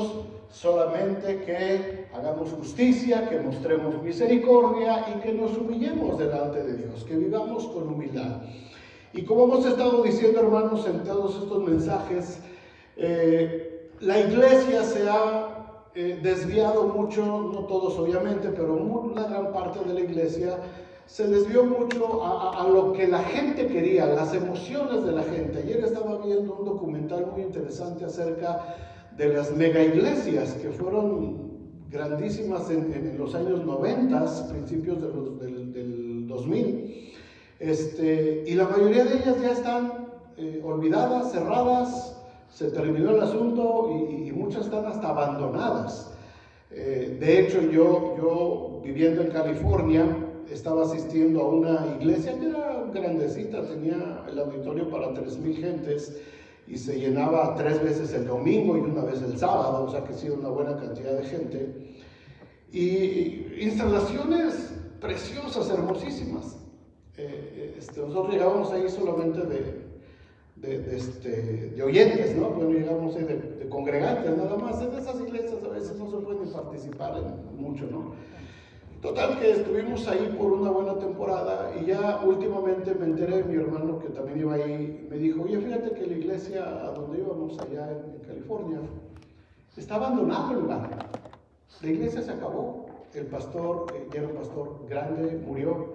Dios solamente que hagamos justicia, que mostremos misericordia y que nos humillemos delante de Dios, que vivamos con humildad. Y como hemos estado diciendo, hermanos, en todos estos mensajes, la iglesia se ha desviado mucho, no todos obviamente, pero una gran parte de la iglesia se desvió mucho a lo que la gente quería, las emociones de la gente. Ayer estaba viendo un documental muy interesante acerca de las mega iglesias que fueron grandísimas en los años 90, principios del 2000. Y la mayoría de ellas ya están olvidadas, cerradas, se terminó el asunto y muchas están hasta abandonadas. De hecho, yo viviendo en California, estaba asistiendo a una iglesia que era grandecita, tenía el auditorio para 3,000 gentes y se llenaba 3 veces el domingo y una vez el sábado, o sea que sí, una buena cantidad de gente. Y instalaciones preciosas, hermosísimas. Nosotros llegábamos ahí solamente de oyentes, ¿no? Bueno, llegamos ahí de congregantes nada más. En esas iglesias a veces no se puede ni participar en mucho, ¿no? Total que estuvimos ahí por una buena temporada y ya últimamente me enteré, mi hermano que también iba ahí, me dijo, oye, fíjate que la iglesia a donde íbamos allá en California está abandonado el lugar. La iglesia se acabó, el pastor, ya era un pastor grande, murió.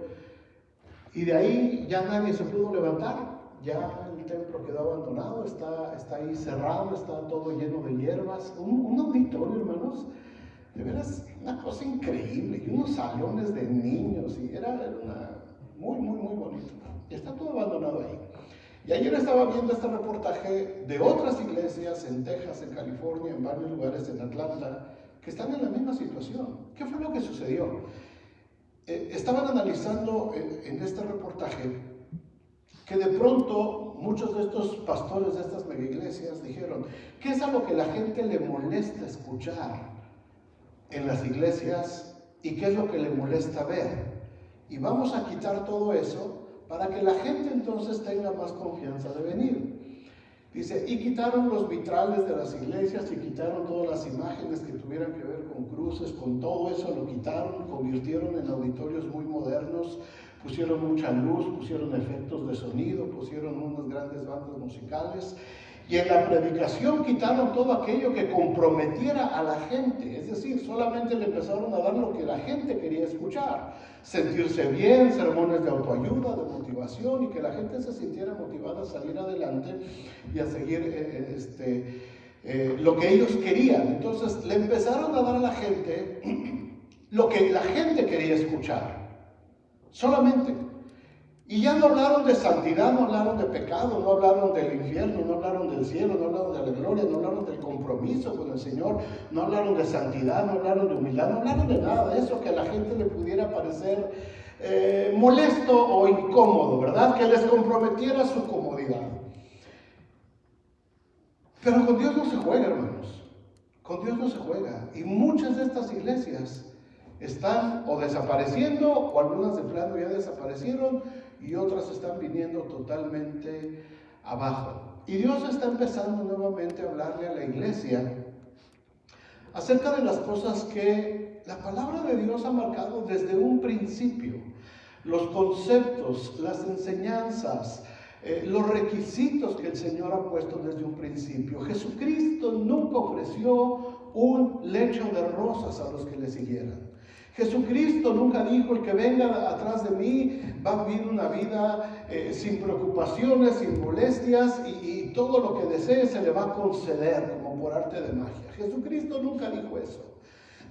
Y de ahí ya nadie se pudo levantar, ya el templo quedó abandonado, está ahí cerrado, está todo lleno de hierbas, un auditorio, hermanos, de veras una cosa increíble, y unos salones de niños, y era muy bonito, y está todo abandonado ahí. Y ayer estaba viendo este reportaje de otras iglesias en Texas, en California, en varios lugares en Atlanta, que están en la misma situación. ¿Qué fue lo que sucedió? Estaban analizando en este reportaje que de pronto muchos de estos pastores de estas megaiglesias dijeron, ¿qué es a lo que la gente le molesta escuchar en las iglesias y qué es lo que le molesta ver? Y vamos a quitar todo eso para que la gente entonces tenga más confianza de venir. Dice, y quitaron los vitrales de las iglesias y quitaron todas las imágenes que tuvieran que ver con cruces, con todo eso lo quitaron, convirtieron en auditorios muy modernos, pusieron mucha luz, pusieron efectos de sonido, pusieron unas grandes bandas musicales. Y en la predicación quitaron todo aquello que comprometiera a la gente, es decir, solamente le empezaron a dar lo que la gente quería escuchar, sentirse bien, sermones de autoayuda, de motivación, y que la gente se sintiera motivada a salir adelante y a seguir lo que ellos querían. Entonces le empezaron a dar a la gente lo que la gente quería escuchar, solamente. Y ya no hablaron de santidad, no hablaron de pecado, no hablaron del infierno, no hablaron del cielo, no hablaron de la gloria, no hablaron del compromiso con el Señor, no hablaron de santidad, no hablaron de humildad, no hablaron de nada de eso que a la gente le pudiera parecer molesto o incómodo, ¿verdad? Que les comprometiera su comodidad. Pero con Dios no se juega, hermanos. Con Dios no se juega. Y muchas de estas iglesias están o desapareciendo, o algunas de plano ya desaparecieron, y otras están viniendo totalmente abajo. Y Dios está empezando nuevamente a hablarle a la iglesia acerca de las cosas que la palabra de Dios ha marcado desde un principio. Los conceptos, las enseñanzas, los requisitos que el Señor ha puesto desde un principio. Jesucristo nunca ofreció un lecho de rosas a los que le siguieran. Jesucristo nunca dijo, el que venga atrás de mí va a vivir una vida sin preocupaciones, sin molestias, y todo lo que desee se le va a conceder como por arte de magia. Jesucristo nunca dijo eso,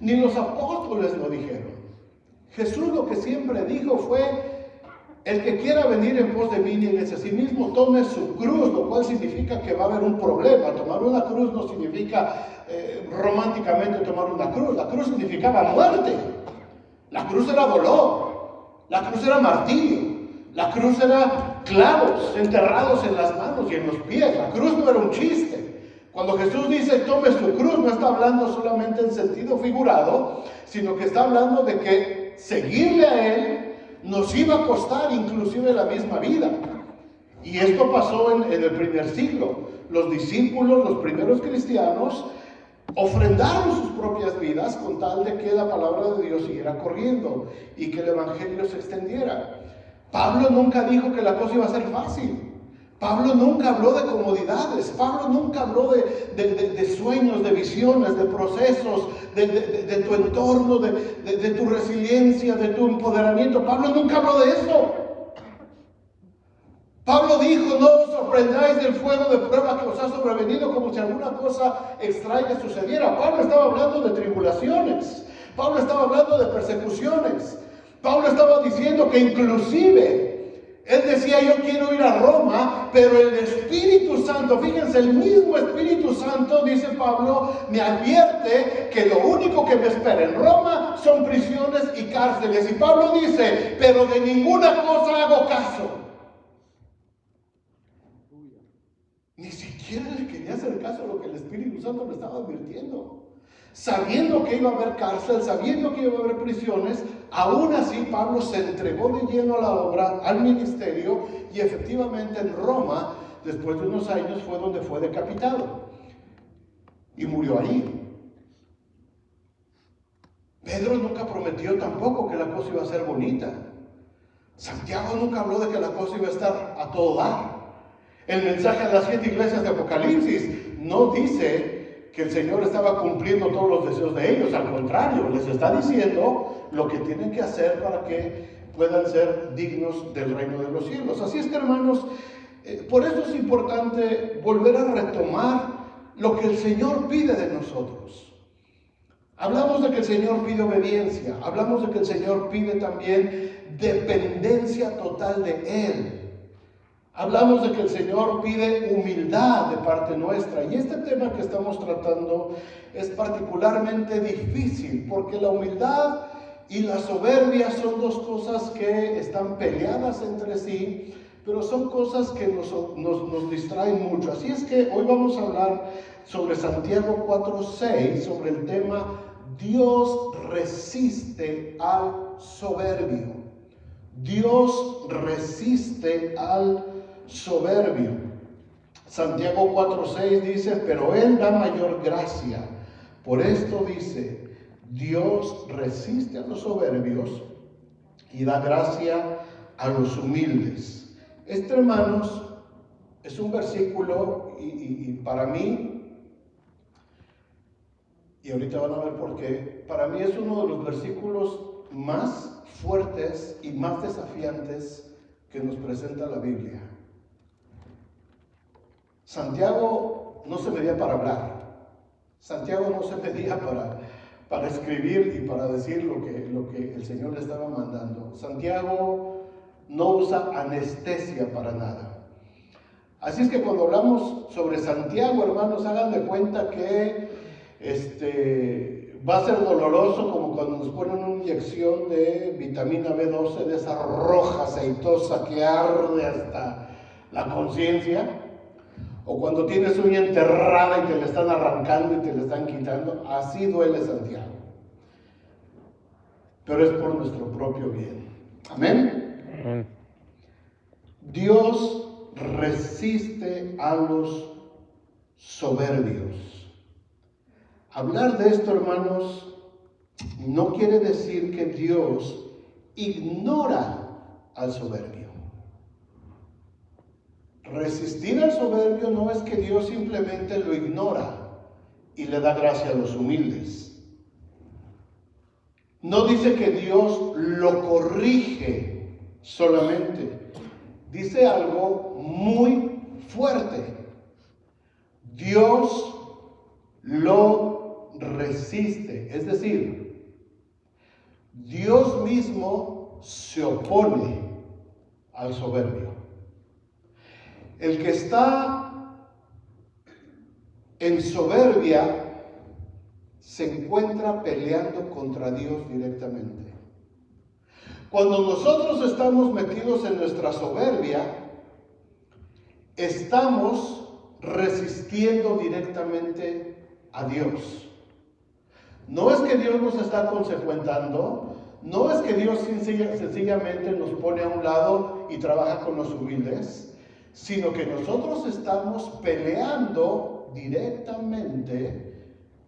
ni los apóstoles lo dijeron. Jesús lo que siempre dijo fue, el que quiera venir en pos de mí, nieguese a sí mismo, tome su cruz, lo cual significa que va a haber un problema. Tomar una cruz no significa románticamente tomar una cruz. La cruz significaba muerte. La cruz era dolor, la cruz era martirio, la cruz era clavos enterrados en las manos y en los pies. La cruz no era un chiste. Cuando Jesús dice tome su cruz, no está hablando solamente en sentido figurado, sino que está hablando de que seguirle a Él nos iba a costar inclusive la misma vida. Y esto pasó en el primer siglo. Los discípulos, los primeros cristianos, ofrendaron sus propias vidas con tal de que la palabra de Dios siguiera corriendo y que el evangelio se extendiera. Pablo nunca dijo que la cosa iba a ser fácil. Pablo nunca habló de comodidades. Pablo nunca habló de sueños, de visiones, de procesos, de tu entorno, de tu resiliencia, de tu empoderamiento. Pablo nunca habló de eso. Pablo dijo: no os sorprendáis del fuego de prueba que os ha sobrevenido como si alguna cosa extraña sucediera. Pablo estaba hablando de tribulaciones. Pablo estaba hablando de persecuciones. Pablo estaba diciendo que inclusive él decía: yo quiero ir a Roma, pero el Espíritu Santo, fíjense, el mismo Espíritu Santo, dice Pablo, me advierte que lo único que me espera en Roma son prisiones y cárceles. Y Pablo dice: pero de ninguna cosa hago caso. Ni siquiera le quería hacer caso a lo que el Espíritu Santo le estaba advirtiendo. Sabiendo que iba a haber cárcel, sabiendo que iba a haber prisiones, aún así Pablo se entregó de lleno a la obra, al ministerio, y efectivamente en Roma, después de unos años, fue donde fue decapitado y murió ahí. Pedro nunca prometió tampoco que la cosa iba a ser bonita. Santiago nunca habló de que la cosa iba a estar a todo dar. El mensaje a las 7 iglesias de Apocalipsis no dice que el Señor estaba cumpliendo todos los deseos de ellos. Al contrario, les está diciendo lo que tienen que hacer para que puedan ser dignos del reino de los cielos. Así es que, hermanos, por eso es importante volver a retomar lo que el Señor pide de nosotros. Hablamos de que el Señor pide obediencia, hablamos de que el Señor pide también dependencia total de Él. Hablamos de que el Señor pide humildad de parte nuestra, y este tema que estamos tratando es particularmente difícil porque la humildad y la soberbia son dos cosas que están peleadas entre sí, pero son cosas que nos distraen mucho. Así es que hoy vamos a hablar sobre Santiago 4:6, sobre el tema: Dios resiste al soberbio. Dios resiste al soberbio. Santiago 4:6 dice: pero Él da mayor gracia. Por esto dice: Dios resiste a los soberbios y da gracia a los humildes. Este, hermanos, es un versículo y para mí, y ahorita van a ver por qué, para mí es uno de los versículos más fuertes y más desafiantes que nos presenta la Biblia. Santiago no se medía para hablar. Santiago no se medía para escribir y para decir lo que el Señor le estaba mandando. Santiago no usa anestesia para nada. Así es que cuando hablamos sobre Santiago, hermanos, hagan de cuenta que va a ser doloroso como cuando nos ponen una inyección de vitamina B12, de esa roja aceitosa que arde hasta la conciencia, o cuando tienes uña enterrada y te la están arrancando y te la están quitando. Así duele Santiago, pero es por nuestro propio bien. Amén. Dios resiste a los soberbios. Hablar de esto, hermanos, no quiere decir que Dios ignora al soberbio. Resistir al soberbio no es que Dios simplemente lo ignora y le da gracia a los humildes. No dice que Dios lo corrige solamente. Dice algo muy fuerte: Dios lo resiste. Es decir, Dios mismo se opone al soberbio. El que está en soberbia se encuentra peleando contra Dios directamente. Cuando nosotros estamos metidos en nuestra soberbia, estamos resistiendo directamente a Dios. No es que Dios nos está consecuentando, no es que Dios sencillamente nos pone a un lado y trabaja con los humildes, sino que nosotros estamos peleando directamente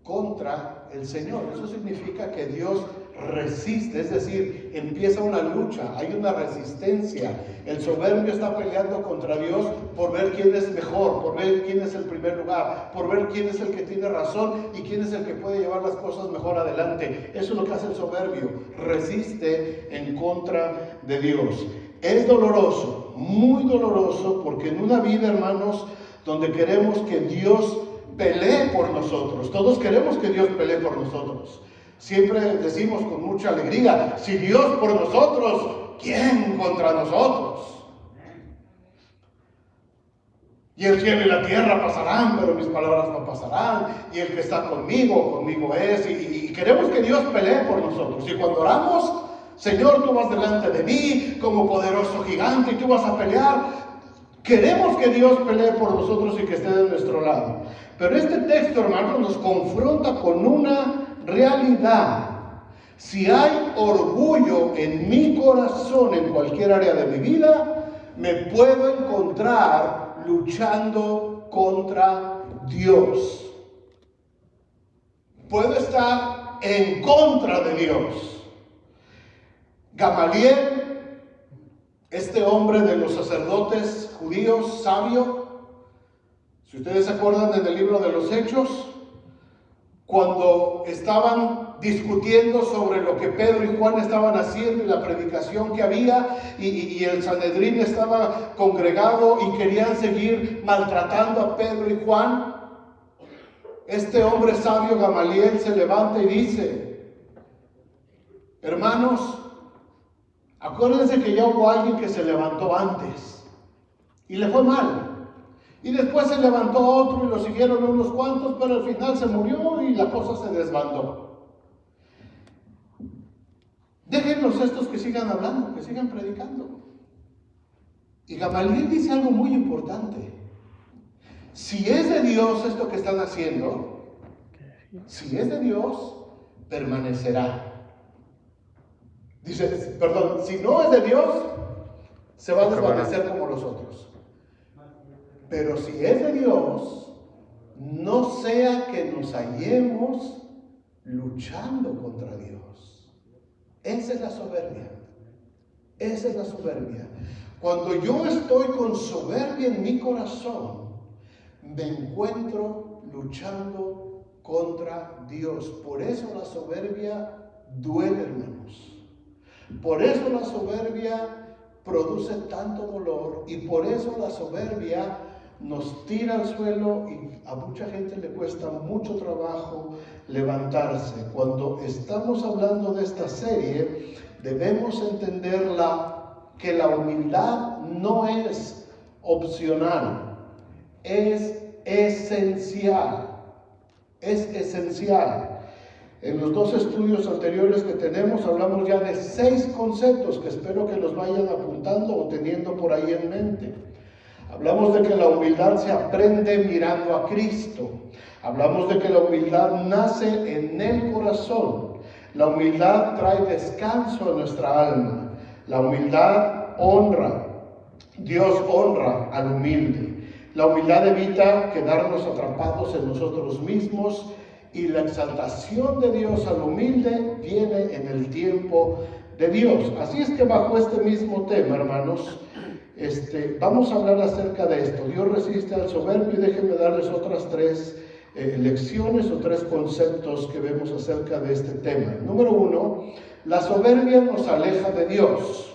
contra el Señor. Eso significa que Dios resiste, es decir, empieza una lucha, hay una resistencia. El soberbio está peleando contra Dios por ver quién es mejor, por ver quién es el primer lugar, por ver quién es el que tiene razón y quién es el que puede llevar las cosas mejor adelante. Eso es lo que hace el soberbio, resiste en contra de Dios. Es doloroso, muy doloroso, porque en una vida, hermanos, donde queremos que Dios pelee por nosotros, todos queremos que Dios pelee por nosotros. Siempre decimos con mucha alegría, si Dios por nosotros, ¿quién contra nosotros? Y el cielo y la tierra pasarán, pero mis palabras no pasarán. Y el que está conmigo, conmigo es. Y queremos que Dios pelee por nosotros. Y cuando oramos, Señor, tú vas delante de mí como poderoso gigante y tú vas a pelear. Queremos que Dios pelee por nosotros y que esté de nuestro lado. Pero este texto, hermanos, nos confronta con una realidad. Si hay orgullo en mi corazón en cualquier área de mi vida, me puedo encontrar luchando contra Dios. Puedo estar en contra de Dios. Gamaliel, este hombre de los sacerdotes judíos, sabio, si ustedes se acuerdan en el libro de los Hechos, cuando estaban discutiendo sobre lo que Pedro y Juan estaban haciendo y la predicación que había, y el Sanedrín estaba congregado y querían seguir maltratando a Pedro y Juan, este hombre sabio Gamaliel se levanta y dice: hermanos, acuérdense que ya hubo alguien que se levantó antes y le fue mal. Y después se levantó otro y lo siguieron unos cuantos, pero al final se murió y la cosa se desbandó. Déjenlos estos que sigan hablando, que sigan predicando. Y Gamaliel dice algo muy importante. Si es de Dios esto que están haciendo, si es de Dios, permanecerá. Dice, perdón, si no es de Dios, se va a desvanecer como los otros. Pero si es de Dios, no sea que nos hallemos luchando contra Dios. Esa es la soberbia. Esa es la soberbia. Cuando yo estoy con soberbia en mi corazón, me encuentro luchando contra Dios. Por eso la soberbia duele, hermanos. Por eso la soberbia produce tanto dolor y por eso la soberbia nos tira al suelo y a mucha gente le cuesta mucho trabajo levantarse. Cuando estamos hablando de esta serie, debemos entender que la humildad no es opcional, es esencial. Es esencial. En los 2 estudios anteriores que tenemos hablamos ya de 6 conceptos que espero que los vayan apuntando o teniendo por ahí en mente. Hablamos de que la humildad se aprende mirando a Cristo. Hablamos de que la humildad nace en el corazón. La humildad trae descanso a nuestra alma. La humildad honra. Dios honra al humilde. La humildad evita quedarnos atrapados en nosotros mismos y la exaltación de Dios al humilde viene en el tiempo de Dios. Así es que bajo este mismo tema, hermanos, vamos a hablar acerca de esto. Dios resiste al soberbio y déjenme darles otras 3 lecciones o 3 conceptos que vemos acerca de este tema. Número 1, la soberbia nos aleja de Dios.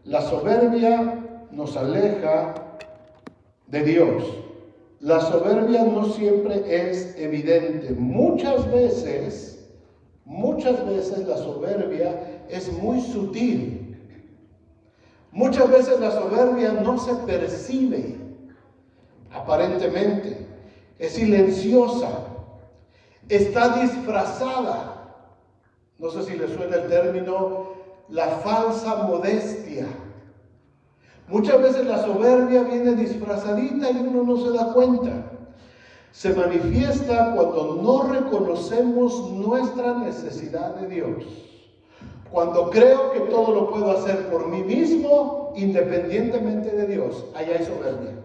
La soberbia nos aleja de Dios. La soberbia no siempre es evidente. Muchas veces la soberbia es muy sutil. Muchas veces la soberbia no se percibe, aparentemente, es silenciosa, está disfrazada. No sé si les suena el término, la falsa modestia. Muchas veces la soberbia viene disfrazadita y uno no se da cuenta. Se manifiesta cuando no reconocemos nuestra necesidad de Dios. Cuando creo que todo lo puedo hacer por mí mismo, independientemente de Dios, allá hay soberbia.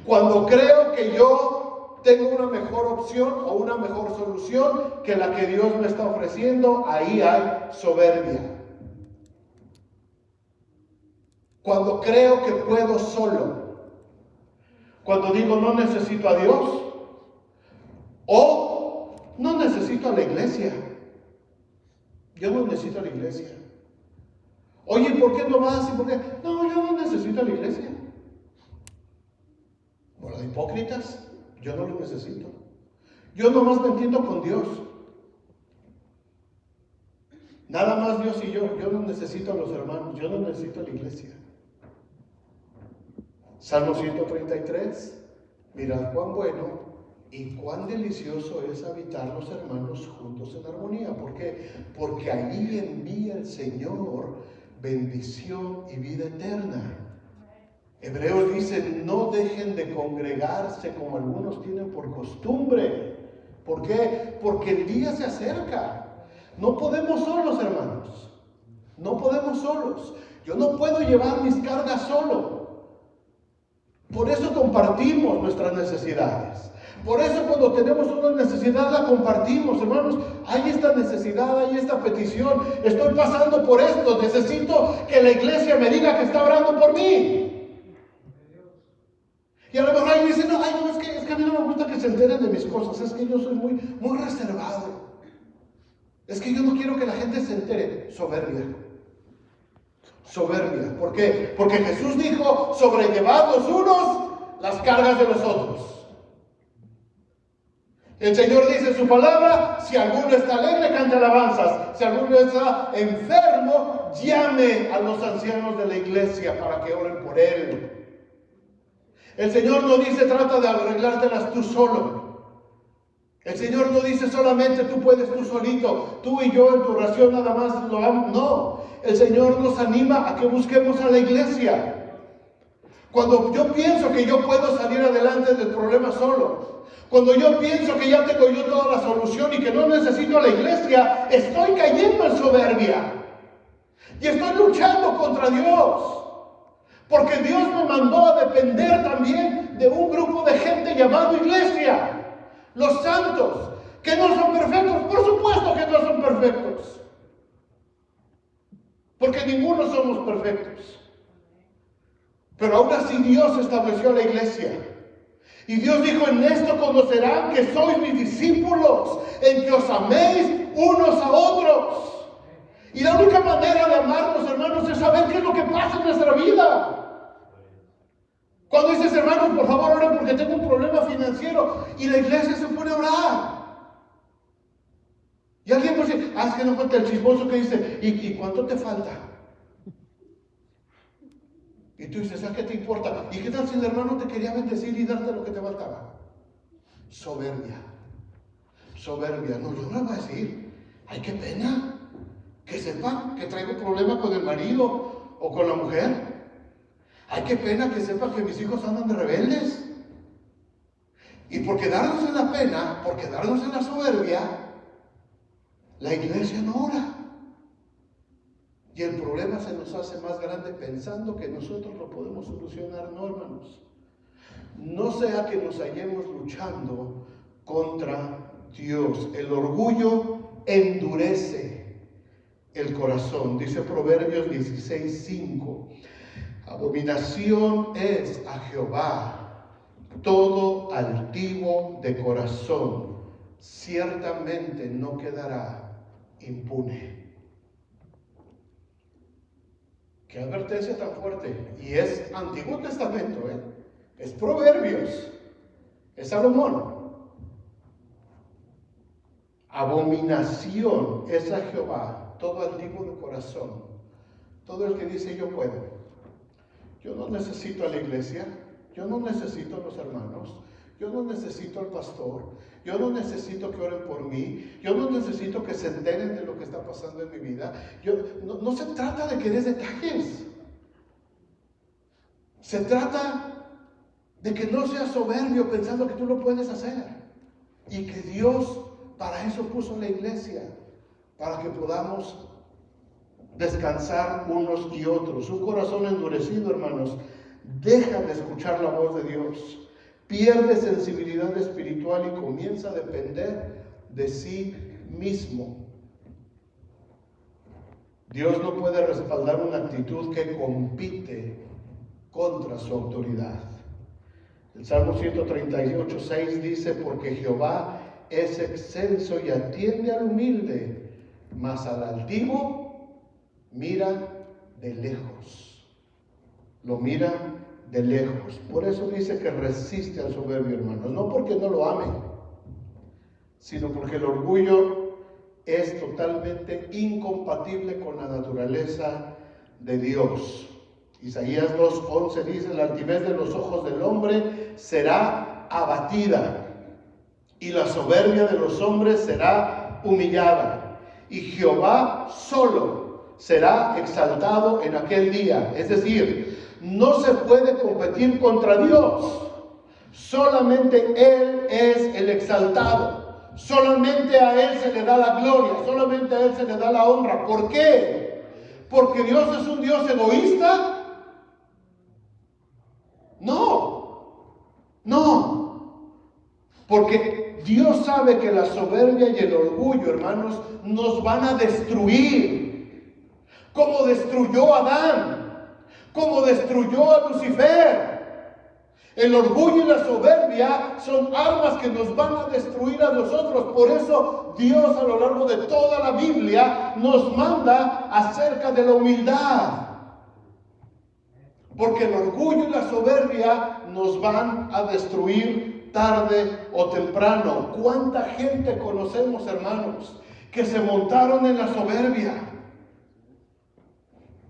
Cuando creo que yo tengo una mejor opción o una mejor solución que la que Dios me está ofreciendo, ahí hay soberbia. Cuando creo que puedo solo, cuando digo no necesito a Dios o no necesito a la iglesia. Yo no necesito a la iglesia. Oye, ¿por qué no vas? ¿Y por qué? No, yo no necesito a la iglesia. Por los hipócritas, yo no lo necesito. Yo nomás me entiendo con Dios. Nada más Dios y yo. Yo no necesito a los hermanos. Yo no necesito a la iglesia. Salmo 133. Mirad cuán bueno y cuán delicioso es habitar los hermanos juntos en armonía. ¿Por qué? Porque allí envía el Señor bendición y vida eterna. Hebreos dice, no dejen de congregarse como algunos tienen por costumbre. ¿Por qué? Porque el día se acerca. No podemos solos, hermanos. No podemos solos. Yo no puedo llevar mis cargas solo. Por eso compartimos nuestras necesidades. Por eso cuando tenemos una necesidad la compartimos, hermanos. Hay esta necesidad, hay esta petición. Estoy pasando por esto. Necesito que la iglesia me diga que está orando por mí. Y a lo mejor alguien dice, no, es que a mí no me gusta que se enteren de mis cosas. Es que yo soy muy reservado. Es que yo no quiero que la gente se entere. Soberbia. Soberbia. ¿Por qué? Porque Jesús dijo, sobrellevad los unos las cargas de los otros. El Señor dice en su palabra, si alguno está alegre, cante alabanzas. Si alguno está enfermo, llame a los ancianos de la iglesia para que oren por él. El Señor no dice, trata de arreglártelas tú solo. El Señor no dice solamente tú puedes tú solito, tú y yo en tu oración nada más lo vamos. No, el Señor nos anima a que busquemos a la iglesia. Cuando yo pienso que yo puedo salir adelante del problema solo, cuando yo pienso que ya tengo yo toda la solución y que no necesito a la iglesia, estoy cayendo en soberbia. Y estoy luchando contra Dios. Porque Dios me mandó a depender también de un grupo de gente llamado iglesia. Los santos, que no son perfectos. Por supuesto que no son perfectos. Porque ninguno somos perfectos. Pero aún así Dios estableció la iglesia. Y Dios dijo, en esto conocerán que sois mis discípulos, en que os améis unos a otros. Y la única manera de amarnos, hermanos, es saber qué es lo que pasa en nuestra vida. Cuando dices, hermanos, por favor, oren porque tengo un problema financiero, y la iglesia se pone a orar. Y alguien puede decir, es que no falta el chismoso que dice, ¿y cuánto te falta? Y tú dices, ¿a qué te importa? ¿Y qué tal si el hermano te quería bendecir y darte lo que te faltaba? Soberbia. Soberbia. No, yo no le voy a decir, ay, qué pena. Que sepan que traigo problema con el marido o con la mujer. Ay, qué pena que sepan que mis hijos andan de rebeldes. Y por quedarnos en la pena, por quedarnos en la soberbia, la iglesia no ora. Y el problema se nos hace más grande pensando que nosotros lo podemos solucionar. No, hermanos. No sea que nos hallemos luchando contra Dios. El orgullo endurece el corazón. Dice Proverbios 16:5. Abominación es a Jehová todo altivo de corazón. Ciertamente no quedará impune. Qué advertencia tan fuerte. Y es Antiguo Testamento, es Proverbios, es Salomón. Abominación es a Jehová todo altivo de corazón. Todo el que dice yo puedo. Yo no necesito a la iglesia, yo no necesito a los hermanos, yo no necesito al pastor, yo no necesito que oren por mí, yo no necesito que se enteren de lo que está pasando en mi vida. No se trata de que des detalles. Se trata de que no seas soberbio pensando que tú lo puedes hacer. Y que Dios para eso puso la iglesia, para que podamos descansar unos y otros. Un corazón endurecido, hermanos, deja de escuchar la voz de Dios. pierde sensibilidad espiritual y comienza a depender de sí mismo. Dios no puede respaldar una actitud que compite contra su autoridad. El Salmo 138:6 dice: porque Jehová es excelso y atiende al humilde, mas al altivo mira de lejos. Lo mira de lejos. Por eso dice que resiste al soberbio, hermanos. No porque no lo ame, sino porque el orgullo es totalmente incompatible con la naturaleza de Dios. Isaías 2:11 dice: la altivez de los ojos del hombre será abatida, y la soberbia de los hombres será humillada, y Jehová solo será exaltado en aquel día. Es decir, no se puede competir contra Dios. Solamente Él es el exaltado. Solamente a Él se le da la gloria. Solamente a Él se le da la honra. ¿Por qué? ¿Porque Dios es un Dios egoísta? No. Porque Dios sabe que la soberbia y el orgullo, hermanos, nos van a destruir. Como destruyó a Adán. Como destruyó a Lucifer. El orgullo y la soberbia son armas que nos van a destruir a nosotros. Por eso Dios a lo largo de toda la Biblia nos manda acerca de la humildad. Porque el orgullo y la soberbia nos van a destruir tarde o temprano. ¿Cuánta gente conocemos, hermanos, que se montaron en la soberbia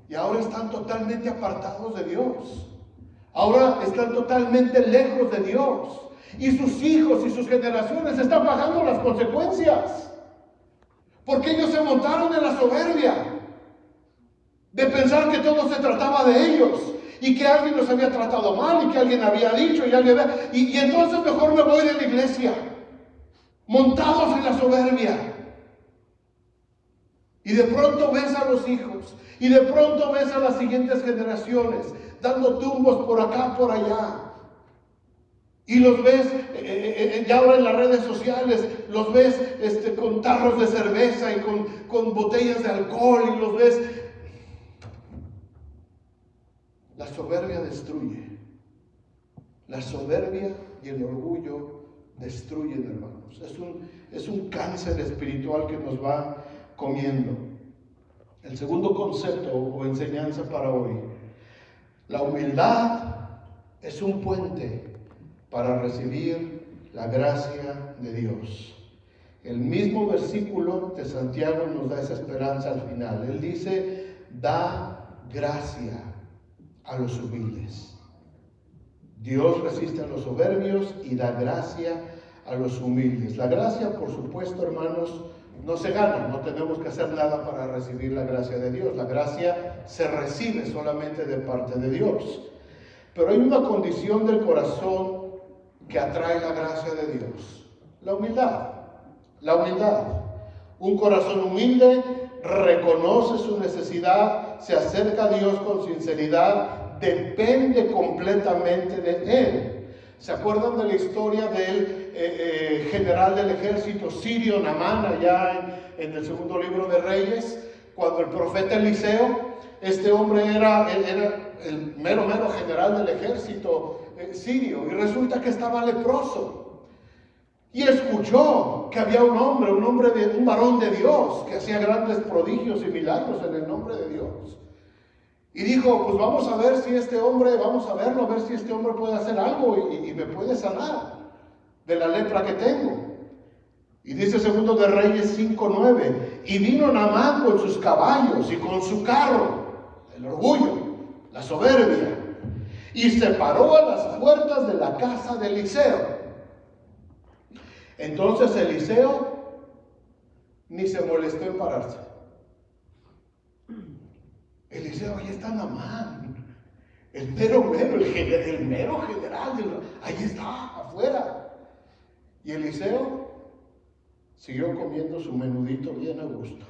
y ahora están totalmente apartados de Dios? Ahora están totalmente lejos de Dios. Y sus hijos y sus generaciones están pagando las consecuencias. Porque ellos se montaron en la soberbia. De pensar que todo se trataba de ellos. Y que alguien los había tratado mal. Y que alguien había dicho. Y entonces mejor me voy de la iglesia. Montados en la soberbia. Y de pronto ves a los hijos. Y de pronto ves a las siguientes generaciones dando tumbos por acá, por allá. Y los ves, ya ahora en las redes sociales, los ves con tarros de cerveza y con botellas de alcohol, y los ves. La soberbia destruye. La soberbia y el orgullo destruyen, hermanos. Es un cáncer espiritual que nos va comiendo. El segundo concepto o enseñanza para hoy: la humildad es un puente para recibir la gracia de Dios. El mismo versículo de Santiago nos da esa esperanza al final. Él dice: da gracia a los humildes. Dios resiste a los soberbios y da gracia a los humildes. La gracia, por supuesto, hermanos, no se gana, no tenemos que hacer nada para recibir la gracia de Dios. La gracia se recibe solamente de parte de Dios. Pero hay una condición del corazón que atrae la gracia de Dios: la humildad. La humildad. Un corazón humilde reconoce su necesidad, se acerca a Dios con sinceridad, depende completamente de Él. ¿Se acuerdan de la historia del general del ejército sirio, Naamán, allá en el segundo libro de Reyes? Cuando el profeta Eliseo, este hombre era el mero general del ejército sirio, y resulta que estaba leproso. Y escuchó que había un varón de Dios, que hacía grandes prodigios y milagros en el nombre de Dios. Y dijo: pues vamos a ver si este hombre puede hacer algo y me puede sanar de la lepra que tengo. Y dice segundo de Reyes 5:9, y vino Naamán con sus caballos y con su carro, el orgullo, la soberbia, y se paró a las puertas de la casa de Eliseo. Entonces Eliseo ni se molestó en pararse. Eliseo: ahí está Naamán, el mero general, ahí está, afuera. Y Eliseo siguió comiendo su menudito bien a gusto.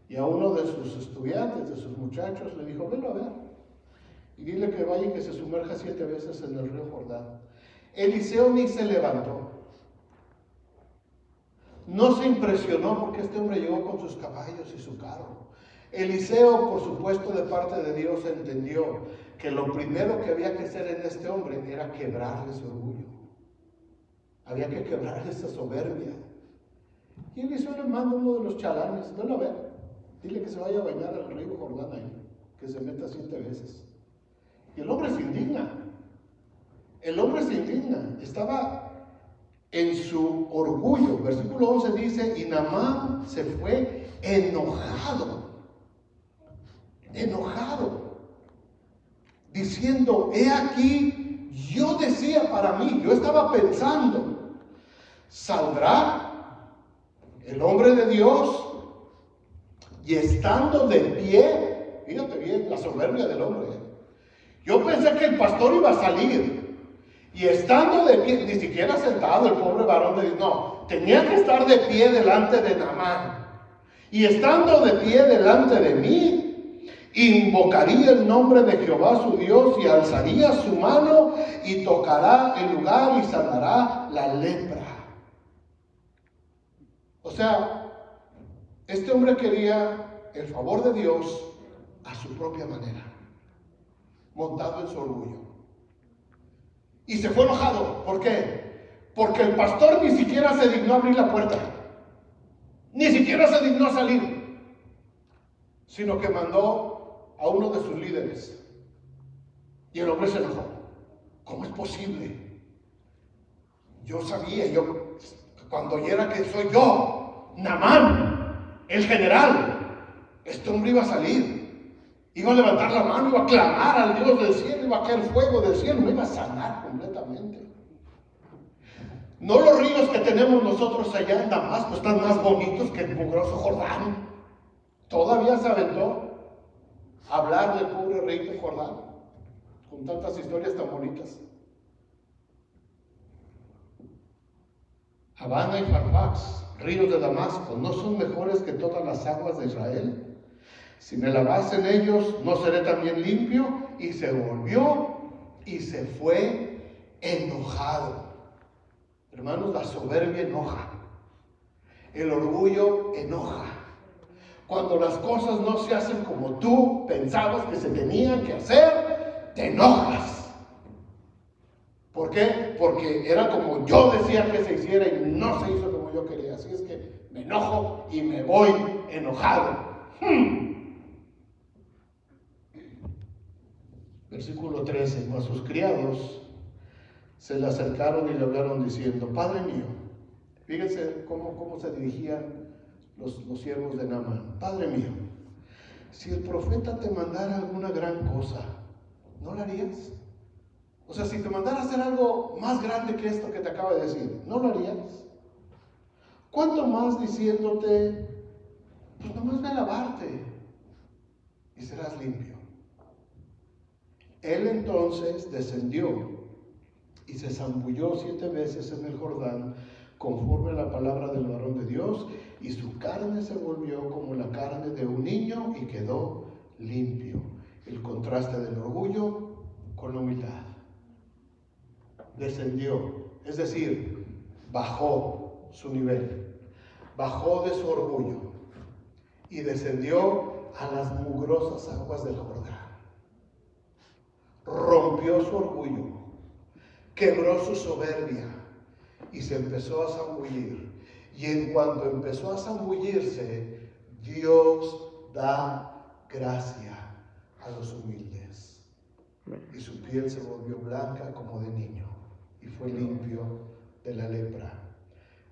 Y a uno de sus estudiantes, de sus muchachos, le dijo: velo a ver y dile que vaya y que se sumerja 7 veces en el río Jordán. Eliseo ni se levantó. No se impresionó porque este hombre llegó con sus caballos y su carro. Eliseo, por supuesto, de parte de Dios, entendió que lo primero que había que hacer en este hombre era quebrarle su orgullo. Había que quebrarle esa soberbia. Y Eliseo le manda a uno de los chalanes: velo a ver, dile que se vaya a bañar al río Jordán ahí, que se meta 7 veces. Y el hombre se indigna. El hombre se indigna. Estaba en su orgullo. Versículo 11 dice: y Naamán se fue enojado, diciendo: he aquí, yo decía para mí, yo estaba pensando, saldrá el hombre de Dios y estando de pie. Fíjate bien la soberbia del hombre. Yo pensé que el pastor iba a salir y estando de pie, ni siquiera sentado el pobre varón de Dios, no, tenía que estar de pie delante de Naamán. Y estando de pie delante de mí, invocaría el nombre de Jehová su Dios y alzaría su mano y tocará el lugar y sanará la lepra. O sea, este hombre quería el favor de Dios a su propia manera, montado en su orgullo. Y se fue enojado. ¿Por qué? Porque el pastor ni siquiera se dignó a abrir la puerta. Ni siquiera se dignó a salir. Sino que mandó a uno de sus líderes. Y el hombre se enojó. ¿Cómo es posible? Yo sabía, cuando oyera que soy yo, Naamán, el general, este hombre iba a salir. Iba a levantar la mano, iba a clamar al Dios del cielo, iba a caer fuego del cielo, me iba a sanar completamente. No los ríos que tenemos nosotros allá en Damasco están más bonitos que el mugroso Jordán. Todavía se aventó a hablar del pobre rey de Jordán, con tantas historias tan bonitas. Habana y Farfax, ríos de Damasco, ¿no son mejores que todas las aguas de Israel? Si me lavase en ellos, ¿no seré también limpio? Y se volvió y se fue enojado. Hermanos, la soberbia enoja. El orgullo enoja. Cuando las cosas no se hacen como tú pensabas que se tenían que hacer, te enojas. ¿Por qué? Porque era como yo decía que se hiciera y no se hizo como yo quería. Así es que me enojo y me voy enojado. Versículo 13. Mas sus criados se le acercaron y le hablaron diciendo: Padre mío. Fíjense cómo se dirigían los siervos de Naamán. Padre mío, si el profeta te mandara alguna gran cosa, ¿no la harías? O sea, si te mandara a hacer algo más grande que esto que te acabo de decir, ¿no lo harías? ¿Cuánto más diciéndote, pues nomás ve a lavarte y serás limpio? Él entonces descendió y se zambulló 7 veces en el Jordán, conforme a la palabra del varón de Dios, y su carne se volvió como la carne de un niño y quedó limpio. El contraste del orgullo con la humildad. Descendió, es decir, bajó su nivel, bajó de su orgullo y descendió a las mugrosas aguas del Jordán. Rompió su orgullo, quebró su soberbia y se empezó a zambullir. Y en cuanto empezó a zambullirse, Dios da gracia a los humildes. Y su piel se volvió blanca como de niño y fue limpio de la lepra.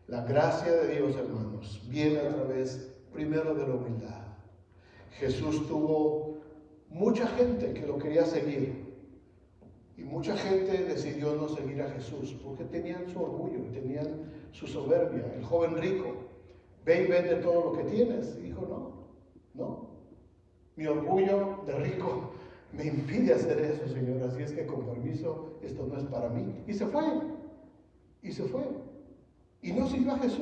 La gracia de Dios, hermanos, viene a través primero de la humildad. Jesús tuvo mucha gente que lo quería seguir. Y mucha gente decidió no seguir a Jesús porque tenían su orgullo, tenían su soberbia. El joven rico, ve y vende todo lo que tienes. Y dijo, no, mi orgullo de rico me impide hacer eso, Señor. Así es que con permiso, esto no es para mí. Y se fue, y no siguió a Jesús.